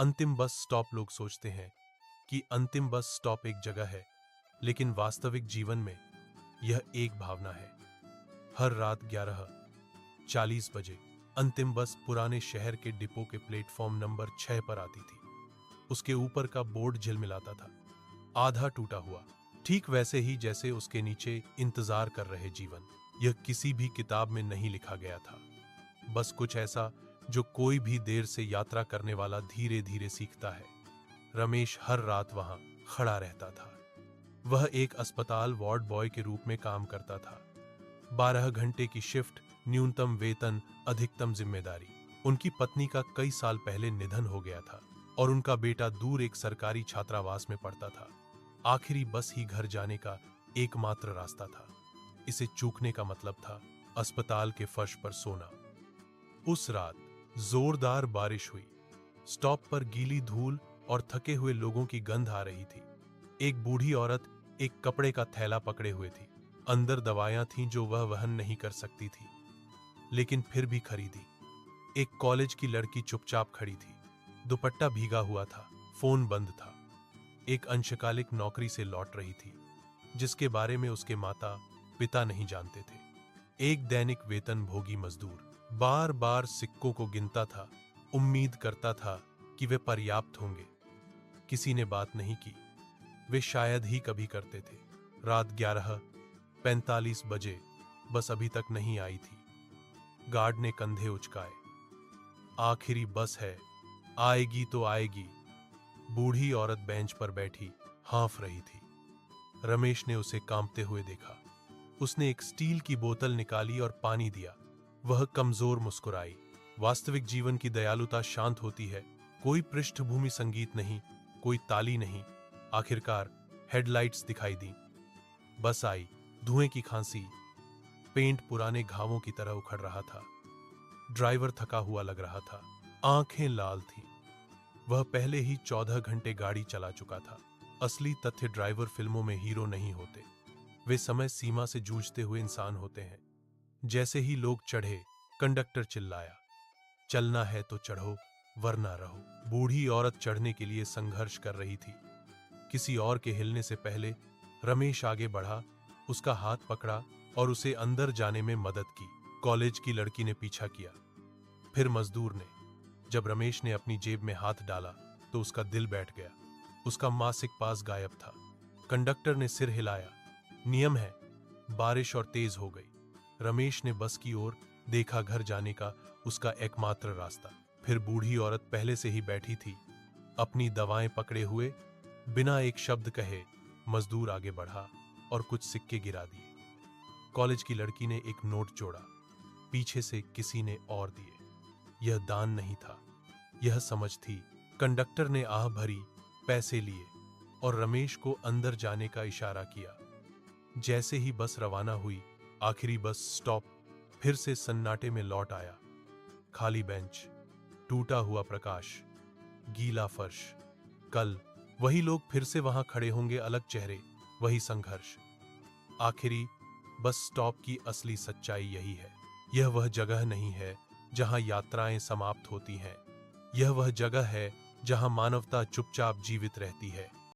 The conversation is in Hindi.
अंतिम बस स्टॉप। लोग सोचते हैं कि अंतिम बस स्टॉप एक जगह है, लेकिन वास्तविक जीवन में यह एक भावना है। हर रात 11:40 बजे अंतिम बस पुराने शहर के डिपो के प्लेटफॉर्म नंबर 6 पर आती थी। उसके ऊपर का बोर्ड झिलमिलाता था, आधा टूटा हुआ, ठीक वैसे ही जैसे उसके नीचे इंतजार कर रहे जीवन। यह किसी भी किताब में नहीं लिखा गया था, बस कुछ ऐसा जो कोई भी देर से यात्रा करने वाला धीरे धीरे सीखता है। रमेश हर रात वहां खड़ा रहता था। वह एक अस्पताल वार्ड बॉय के रूप में काम करता था। 12 घंटे की शिफ्ट, न्यूनतम वेतन, अधिकतम जिम्मेदारी। उनकी पत्नी का कई साल पहले निधन हो गया था और उनका बेटा दूर एक सरकारी छात्रावास में पढ़ता था। आखिरी बस ही घर जाने का एकमात्र रास्ता था। इसे चूकने का मतलब था अस्पताल के फर्श पर सोना। उस रात जोरदार बारिश हुई। स्टॉप पर गीली धूल और थके हुए लोगों की गंध आ रही थी। एक बूढ़ी औरत एक कपड़े का थैला पकड़े हुए थी। अंदर दवाइयां थीं जो वह वहन नहीं कर सकती थी, लेकिन फिर भी खरीदी। एक कॉलेज की लड़की चुपचाप खड़ी थी। दुपट्टा भीगा हुआ था, फोन बंद था। एक अंशकालिक नौकरी से लौट रही थी, जिसके बारे में उसके माता पिता नहीं जानते थे। एक दैनिक वेतन भोगी मजदूर बार बार सिक्कों को गिनता था, उम्मीद करता था कि वे पर्याप्त होंगे। किसी ने बात नहीं की, वे शायद ही कभी करते थे। रात 11:45 बजे बस अभी तक नहीं आई थी। गार्ड ने कंधे उचकाए। आखिरी बस है, आएगी तो आएगी। बूढ़ी औरत बेंच पर बैठी हाँफ रही थी। रमेश ने उसे कांपते हुए देखा। उसने एक स्टील की बोतल निकाली और पानी दिया। वह कमजोर मुस्कुराई। वास्तविक जीवन की दयालुता शांत होती है। कोई पृष्ठभूमि संगीत नहीं, कोई ताली नहीं। आखिरकार हेडलाइट्स दिखाई दी। बस आई। धुएं की खांसी, पेंट पुराने घावों की तरह उखड़ रहा था। ड्राइवर थका हुआ लग रहा था, आंखें लाल थीं। वह पहले ही 14 घंटे गाड़ी चला चुका था। असली तथ्य, ड्राइवर फिल्मों में हीरो नहीं होते, वे समय सीमा से जूझते हुए इंसान होते हैं। जैसे ही लोग चढ़े, कंडक्टर चिल्लाया, चलना है तो चढ़ो वरना रहो। बूढ़ी औरत चढ़ने के लिए संघर्ष कर रही थी। किसी और के हिलने से पहले रमेश आगे बढ़ा, उसका हाथ पकड़ा और उसे अंदर जाने में मदद की। कॉलेज की लड़की ने पीछा किया, फिर मजदूर ने। जब रमेश ने अपनी जेब में हाथ डाला तो उसका दिल बैठ गया। उसका मासिक पास गायब था। कंडक्टर ने सिर हिलाया, नियम है। बारिश और तेज हो गई। रमेश ने बस की ओर देखा, घर जाने का उसका एकमात्र रास्ता। फिर बूढ़ी औरत पहले से ही बैठी थी, अपनी दवाएं पकड़े हुए। बिना एक शब्द कहे मजदूर आगे बढ़ा और कुछ सिक्के गिरा दिए। कॉलेज की लड़की ने एक नोट जोड़ा, पीछे से किसी ने और दिए। यह दान नहीं था, यह समझ थी। कंडक्टर ने आह भरी, पैसे लिए और रमेश को अंदर जाने का इशारा किया। जैसे ही बस रवाना हुई, आखिरी बस स्टॉप फिर से सन्नाटे में लौट आया। खाली बेंच, टूटा हुआ प्रकाश, गीला फर्श। कल वही लोग फिर से वहां खड़े होंगे, अलग चेहरे, वही संघर्ष। आखिरी बस स्टॉप की असली सच्चाई यही है। यह वह जगह नहीं है जहां यात्राएं समाप्त होती हैं। यह वह जगह है जहां मानवता चुपचाप जीवित रहती है।